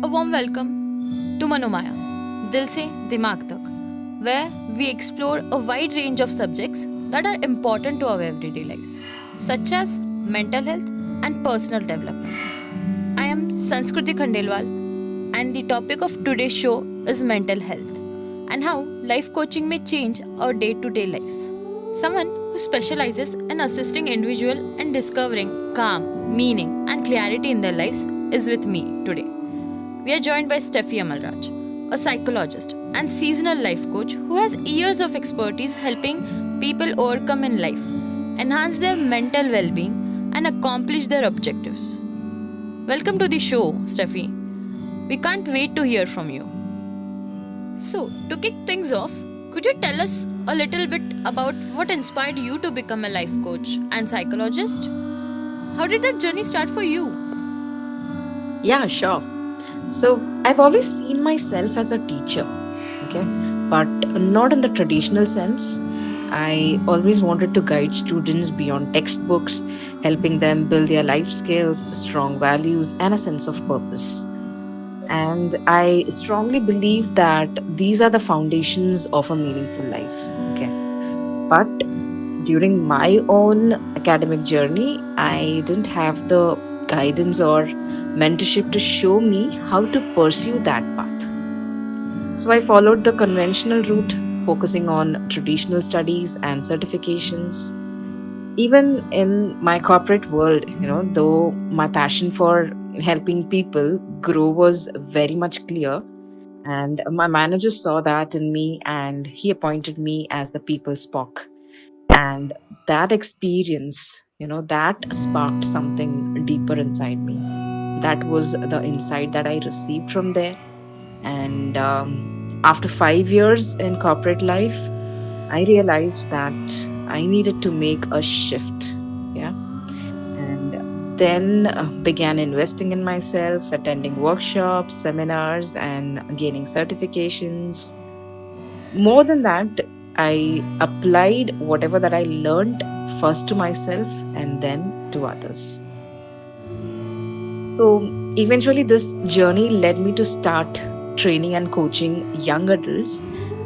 A warm welcome to MANOMAYA, Dil Se Dimag Tak, where we explore a wide range of subjects that are important to our everyday lives, such as mental health and personal development. I am Sanskriti Khandelwal, and the topic of today's show is mental health and how life coaching may change our day to day lives. Someone who specializes in assisting individuals in discovering calm, meaning, and clarity in their lives is with me today. We are joined by Steffi, a psychologist and seasonal life coach who has years of expertise helping people overcome in life, enhance their mental well being, and accomplish their objectives. Welcome to the show, Steffi. We can't wait to hear from you. So, to kick things off, could you tell us a little bit about what inspired you to become a life coach and psychologist? How did that journey start for you? Yeah, sure. So I've always seen myself as a teacher, okay, but not in the traditional sense. I always wanted to guide students beyond textbooks, helping them build their life skills, strong values, and a sense of purpose. And I strongly believe that these are the foundations of a meaningful life, okay. But during my own academic journey, I didn't have the guidance or mentorship to show me how to pursue that path. So I followed the conventional route, focusing on traditional studies and certifications. Even in my corporate world, though my passion for helping people grow was very much clear, and my manager saw that in me and he appointed me as the people spoke. And that experience, that sparked something deeper inside me. That was the insight that I received from there. And after 5 years in corporate life, I realized that I needed to make a shift. Yeah. And then began investing in myself, attending workshops, seminars, and gaining certifications. More than that, I applied whatever that I learned first to myself and then to others. So eventually, this journey led me to start training and coaching young adults.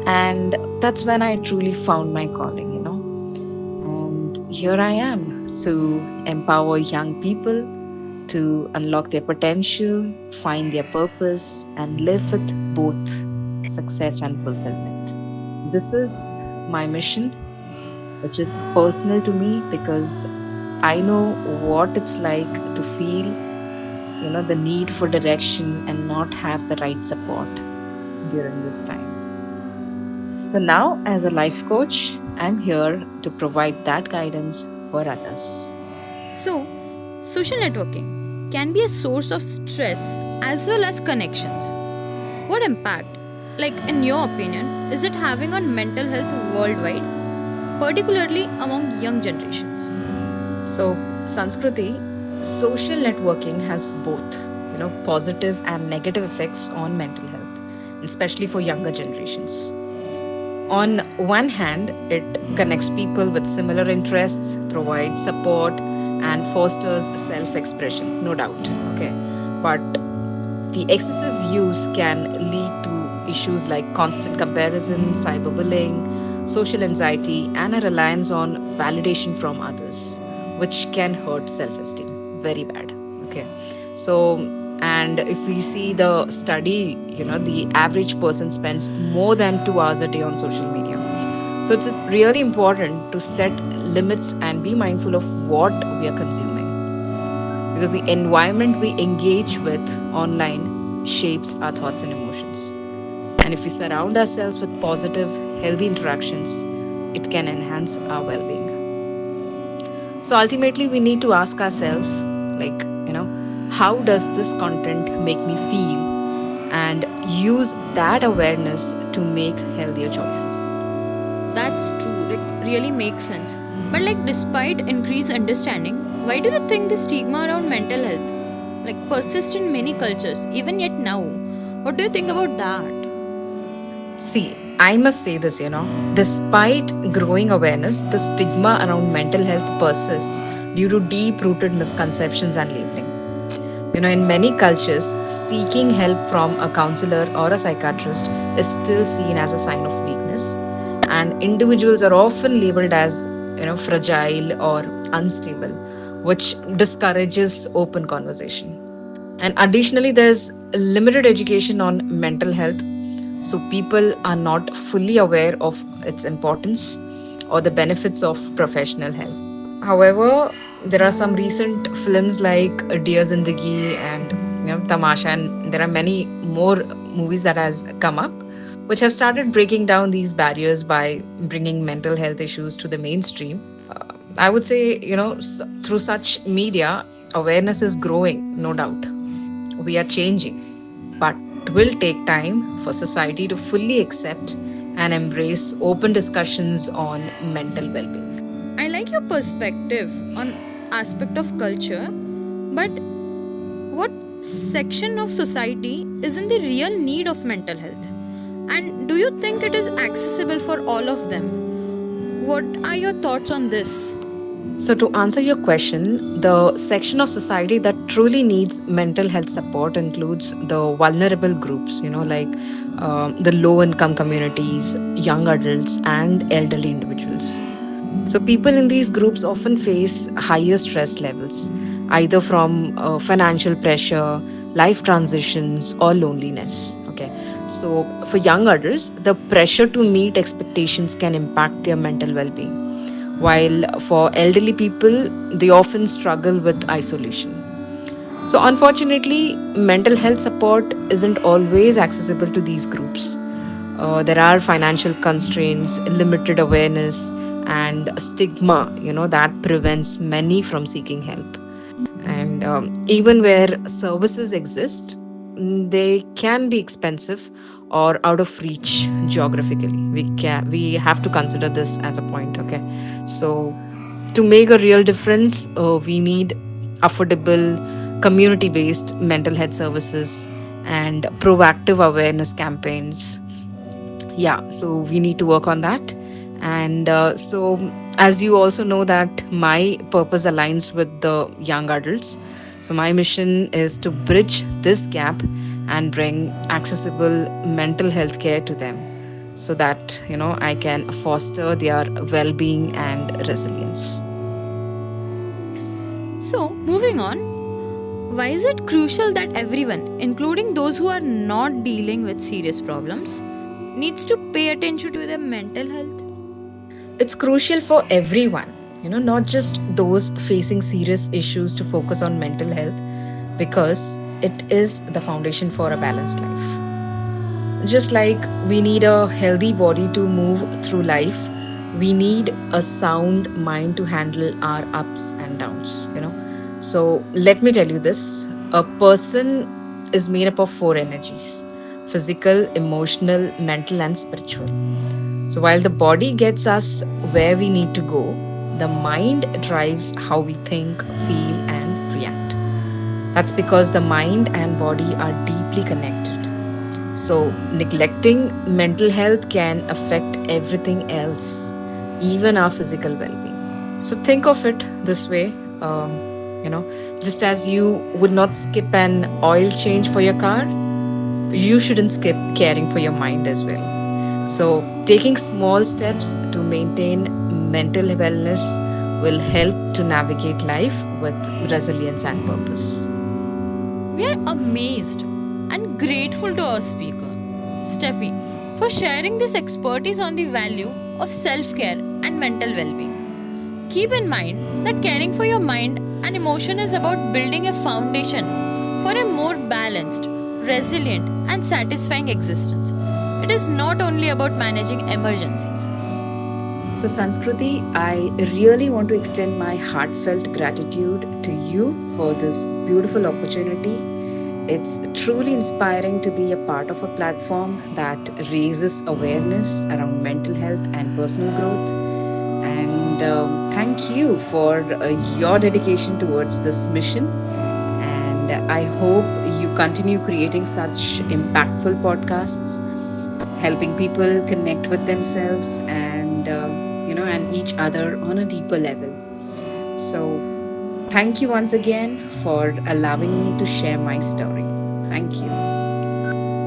And that's when I truly found my calling. And here I am to empower young people to unlock their potential, find their purpose, and live with both success and fulfillment. This is my mission, which is personal to me because I know what it's like to feel, the need for direction and not have the right support during this time. So now, as a life coach, I'm here to provide that guidance for others. So, social networking can be a source of stress as well as connections. What impact, like in your opinion, is it having on mental health worldwide, particularly among young generations? So, Sanskriti, social networking has both, positive and negative effects on mental health, especially for younger generations. On one hand, it connects people with similar interests, provides support, and fosters self expression, no doubt. Okay. But the excessive use can lead to issues like constant comparison, cyberbullying, social anxiety, and a reliance on validation from others, which can hurt self esteem very bad. Okay. So, and if we see the study, the average person spends more than 2 hours a day on social media. So, it's really important to set limits and be mindful of what we are consuming because the environment we engage with online shapes our thoughts and emotions. And if we surround ourselves with positive, healthy interactions, it can enhance our well being. So ultimately, we need to ask ourselves, like, how does this content make me feel? And use that awareness to make healthier choices. That's true, like really makes sense. But like despite increased understanding, why do you think the stigma around mental health like persists in many cultures even yet now? What do you think about that? See, I must say this, despite growing awareness, the stigma around mental health persists due to deep rooted misconceptions and labeling. In many cultures, seeking help from a counselor or a psychiatrist is still seen as a sign of weakness, and individuals are often labeled as, fragile or unstable, which discourages open conversation. And additionally, there's limited education on mental health, so people are not fully aware of its importance or the benefits of professional help. However, there are some recent films like Dear Zindagi and Tamasha, and there are many more movies that has come up, which have started breaking down these barriers by bringing mental health issues to the mainstream. I would say, through such media, awareness is growing, no doubt. We are changing, but it will take time for society to fully accept and embrace open discussions on mental well being. I like your perspective on aspect of culture, but what section of society is in the real need of mental health? And do you think it is accessible for all of them? What are your thoughts on this? So, to answer your question, the section of society that truly needs mental health support includes the vulnerable groups, like the low income communities, young adults, and elderly individuals. So, people in these groups often face higher stress levels, either from financial pressure, life transitions, or loneliness. Okay. So, for young adults, the pressure to meet expectations can impact their mental well being, while for elderly people, they often struggle with isolation. So, unfortunately, mental health support isn't always accessible to these groups. There are financial constraints, limited awareness, and stigma, that prevents many from seeking help. And even where services exist, they can be expensive or out of reach geographically. We have to consider this as a point. Okay, so to make a real difference, we need affordable, community based mental health services and proactive awareness campaigns. Yeah, so we need to work on that. And so, as you also know, that my purpose aligns with the young adults. So my mission is to bridge this gap and bring accessible mental health care to them, so that I can foster their well-being and resilience. So, moving on, why is it crucial that everyone, including those who are not dealing with serious problems, needs to pay attention to their mental health? It's crucial for everyone, not just those facing serious issues, to focus on mental health, because it is the foundation for a balanced life. Just like we need a healthy body to move through life, we need a sound mind to handle our ups and downs. So let me tell you this: a person is made up of four energies: physical, emotional, mental, and spiritual. So while the body gets us where we need to go, the mind drives how we think, feel, and react. That's because the mind and body are deeply connected. So, neglecting mental health can affect everything else, even our physical well being. So, think of it this way, um, you know, just as you would not skip an oil change for your car, you shouldn't skip caring for your mind as well. So, taking small steps to maintain mental wellness will help to navigate life with resilience and purpose. We are amazed and grateful to our speaker, Steffi, for sharing this expertise on the value of self care and mental well being. Keep in mind that caring for your mind and emotion is about building a foundation for a more balanced, resilient, and satisfying existence. It is not only about managing emergencies. So, Sanskriti, I really want to extend my heartfelt gratitude to you for this beautiful opportunity. It's truly inspiring to be a part of a platform that raises awareness around mental health and personal growth. And thank you for your dedication towards this mission. And I hope you continue creating such impactful podcasts, helping people connect with themselves and and each other on a deeper level. So Thank you once again for allowing me to share my story. Thank you.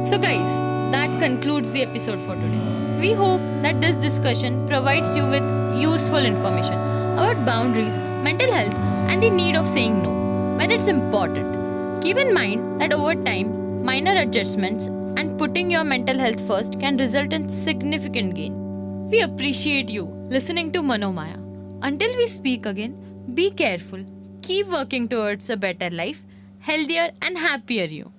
So, guys, that concludes the episode for today. We hope that this discussion provides you with useful information about boundaries, mental health, and the need of saying no when it's important. Keep in mind that over time, minor adjustments and putting your mental health first can result in significant gain. We appreciate you listening to Manomaya. Until we speak again, be careful, keep working towards a better life, healthier, and happier you.